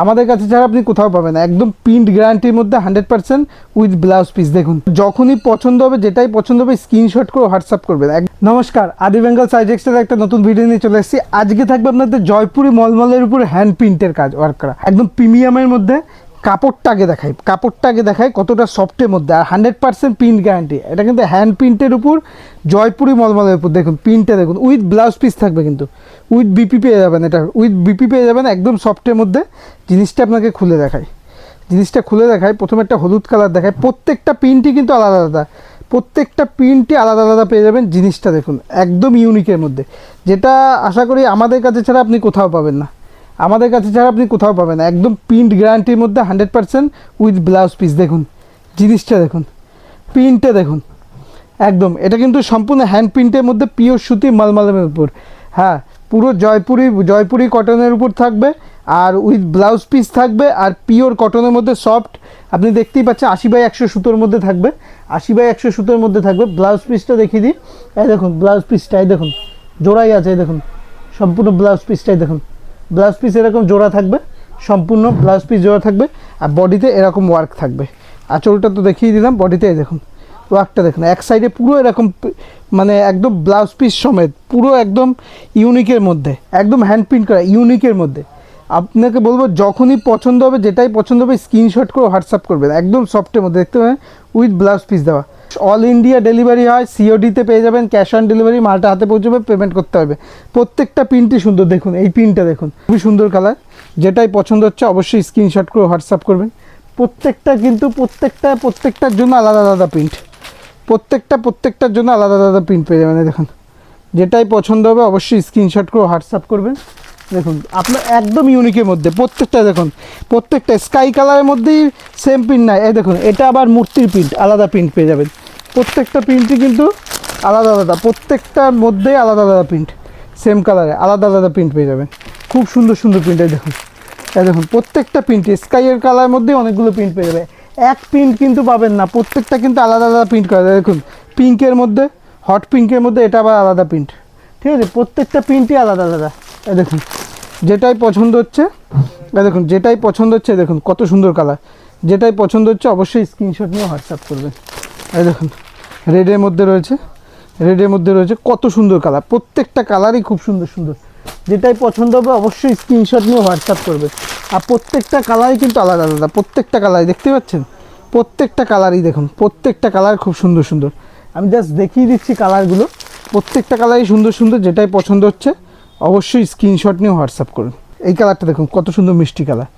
আমাদের কাছে ছাড়া আপনি কোথাও পাবেন না, একদম প্রিন্ট গ্যারান্টির মধ্যে 100% উইথ ব্লাউজ পিস। দেখুন যখনই পছন্দ হবে, যেটাই পছন্দ হবে স্ক্রিনশট করে হোয়াটসঅ্যাপ করবেন। নমস্কার, আদি বেঙ্গল সাইজেক্সের একটা নতুন ভিডিও নিয়ে চলে এসেছি। আজকে থাকবে আপনাদের জয়পুরি মলমলের উপর হ্যান্ড প্রিন্টের কাজ ওয়ার্ক করা, একদম প্রিমিয়ামের মধ্যে। কাপড়টা আগে দেখাই কতটা সফটের মধ্যে, আর 100% প্রিন্ট গ্যারান্টি। এটা কিন্তু হ্যান্ড প্রিন্টের উপর জয়পুরি মলমলের উপর। দেখুন প্রিন্টটা দেখুন, উইথ ব্লাউজ পিস থাকবে, কিন্তু উইথ বিপি পেয়ে যাবেন। এটা উইথ বিপি পেয়ে যাবেন, একদম সফটের মধ্যে। জিনিসটা আপনাকে খুলে দেখাই, প্রথমে একটা হলুদ কালার দেখায়। প্রত্যেকটা প্রিন্টই কিন্তু আলাদা আলাদা, প্রত্যেকটা প্রিন্টই আলাদা আলাদা পেয়ে যাবেন। জিনিসটা দেখুন একদম ইউনিকের মধ্যে, যেটা আশা করি আমাদের কাছে ছাড়া আপনি কোথাও পাবেন না। একদম প্রিন্ট গ্যারান্টির মধ্যে 100% উইথ ব্লাউজ পিস। দেখুন জিনিসটা দেখুন, প্রিন্টটা দেখুন একদম। এটা কিন্তু সম্পূর্ণ হ্যান্ড প্রিন্টের মধ্যে, পিওর সুতি মালমালের উপর। হ্যাঁ, পুরো জয়পুরি কটনের উপর থাকবে, আর উইথ ব্লাউজ পিস থাকবে, আর পিওর কটনের মধ্যে সফট। আপনি দেখতেই পাচ্ছেন 80/100 সুতোর মধ্যে থাকবে, 80/100 সুতোর মধ্যে থাকবে। ব্লাউজ পিসটা দেখিয়ে দিই, এই দেখুন ব্লাউজ পিসটাই দেখুন, জোড়াই আছে। এই দেখুন সম্পূর্ণ ব্লাউজ পিসটাই দেখুন, ব্লাউজ পিস এরকম জোড়া থাকবে, সম্পূর্ণ ব্লাউজ পিস জোড়া থাকবে। আর বডিতে এরকম ওয়ার্ক থাকবে। আঁচলটা তো দেখিয়ে দিলাম, বডিতে দেখুন ওয়ার্কটা দেখুন। এক সাইডে পুরো এরকম, মানে একদম ব্লাউজ পিস সমেত, পুরো একদম ইউনিকের মধ্যে, একদম হ্যান্ড প্রিন্ট করা ইউনিকের মধ্যে। আপনাকে বলবো যখনই পছন্দ হবে, যেটাই পছন্দ হবে স্ক্রিনশট করে হোয়াটসঅ্যাপ করবেন। একদম সফটের মধ্যে দেখতে পাবেন, উইথ ব্লাউজ পিস দেওয়া। অল ইন্ডিয়া ডেলিভারি হয়, সিওডিতে পেয়ে যাবেন, ক্যাশ অন ডেলিভারি। মালটা হাতে পৌঁছবে, পেমেন্ট করতে হবে। প্রত্যেকটা প্রিন্টই সুন্দর। দেখুন এই প্রিন্টটা দেখুন, খুবই সুন্দর কালার। যেটাই পছন্দ হচ্ছে অবশ্যই স্ক্রিনশট করে হোয়াটসঅ্যাপ করবেন। প্রত্যেকটা কিন্তু প্রত্যেকটার জন্য আলাদা আলাদা প্রিন্ট, প্রত্যেকটার জন্য আলাদা আলাদা প্রিন্ট পেয়ে যাবেন। দেখুন যেটাই পছন্দ হবে অবশ্যই স্ক্রিনশট করে হোয়াটসঅ্যাপ করবেন। দেখুন আপনার একদম ইউনিকের মধ্যে প্রত্যেকটা। দেখুন প্রত্যেকটা স্কাই কালারের মধ্যেই সেম প্রিন্ট নাই। এই দেখুন এটা আবার মূর্তির প্রিন্ট, আলাদা প্রিন্ট পেয়ে যাবেন। প্রত্যেকটা প্রিন্টই কিন্তু আলাদা আলাদা, প্রত্যেকটার মধ্যেই আলাদা আলাদা প্রিন্ট, সেম কালারে আলাদা আলাদা প্রিন্ট পেয়ে যাবেন। খুব সুন্দর সুন্দর প্রিন্ট। এই দেখুন প্রত্যেকটা প্রিন্টই স্কাইয়ের কালারের মধ্যেই অনেকগুলো প্রিন্ট পেয়ে যাবে। এক প্রিন্ট কিন্তু পাবেন না, প্রত্যেকটা কিন্তু আলাদা আলাদা প্রিন্ট করা যায়। দেখুন পিঙ্কের মধ্যে, হট পিঙ্কের মধ্যে এটা আবার আলাদা প্রিন্ট, ঠিক আছে? প্রত্যেকটা প্রিন্টই আলাদা আলাদা। এই দেখুন যেটাই পছন্দ হচ্ছে, দেখুন কত সুন্দর কালার। যেটাই পছন্দ হচ্ছে অবশ্যই স্ক্রিনশট নিয়ে হোয়াটসঅ্যাপ করবেন। এই দেখুন রেডের মধ্যে রয়েছে, কত সুন্দর কালার। প্রত্যেকটা কালারই খুব সুন্দর সুন্দর। যেটাই পছন্দ হবে অবশ্যই স্ক্রিনশট নিয়ে হোয়াটসঅ্যাপ করবে। আর প্রত্যেকটা কালারই কিন্তু আলাদা আলাদা, প্রত্যেকটা কালারই দেখতে পাচ্ছেন, প্রত্যেকটা কালারই দেখুন, প্রত্যেকটা কালার খুব সুন্দর সুন্দর। আমি জাস্ট দেখিয়ে দিচ্ছি কালারগুলো, প্রত্যেকটা কালারই সুন্দর সুন্দর। যেটাই পছন্দ হচ্ছে অবশ্যই স্ক্রিনশট নিয়ে হোয়াটসঅ্যাপ করুন। এই কালারটা দেখুন কত সুন্দর মিষ্টি কালার,